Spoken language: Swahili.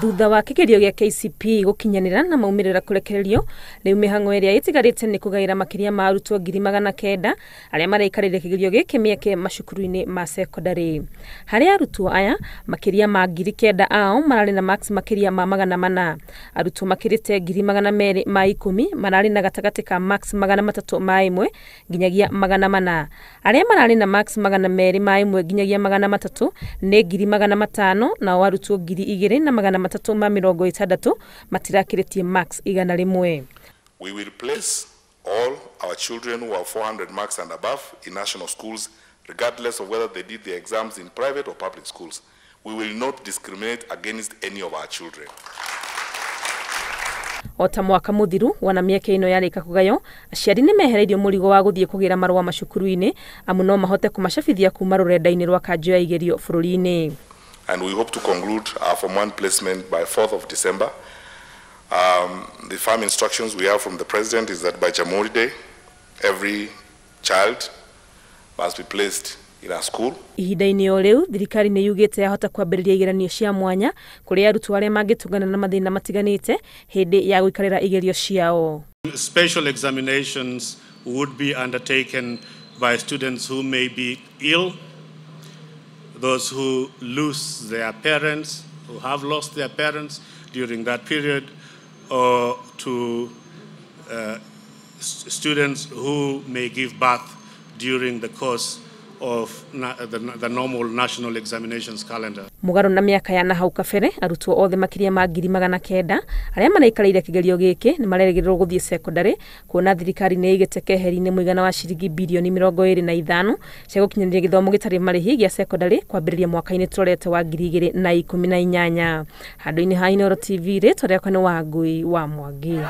Thutha wa kigerio gya KCPE gukinyanira na maumirira kurekererio, riu mihango iria itigarite ni kugaira makiria ma arutwo 900 aria maraikarire kigerio giki mieke macukuru-ini ma secondary. Hari arutwo aya makiria ma 900 ao marari na max makiria ma 400. Arutwo makirite 210 ma 10 marari na gatagati ka max 300 ma 1 nginyagia 400. Aria marari na max 200 ma 1 nginyagia 300 ni 500 na arutwo 2,000 na 360 matirakiritie max 100. We will place all our children who have 400 marks and above in national schools, regardless of whether they did their exams in private or public schools. We will not discriminate against any of our children. Ota mwaka muthiru wana mieke ino yarika kugayo, aciari ni mehereirio murigo wa guthie kugira marua macukuru-ini amu no mahote kumacabithia kuma rurenda-ini rwa kanjo ya igerio bururi-ini. And we hope to conclude our Form 1 placement by 4th of December. The firm instructions we have from the President is that by Jamhuri Day, every child must be placed in a school. Ihinda-ini o riu thirikari ni yugite yahota kwambiriria igeranio cia mwanya kuri arutwo aria mangitungana na mathina matiganite hindi ya guikarira igerio ciao. Special examinations would be undertaken by students who may be ill, those who lose their parents, who have lost their parents during that period, or to students who may give birth during the course of the normal national examinations calendar. Mugaru na miaka ya na hau kabere arutwo othe makiria ma 900 aria maraikarire kigerio giki ni mareregerwo guthie secondary kuona thirikari ni igite keheri-ini muigana wa ciringi bilioni 25 cia gukinyaniria githomo gitari marihi gya secondary kwambiriria mwaka-ini turete wa 2018. Handu-ini ha Inooro TV ritwa riakwa ni Wangui wa Mwangi.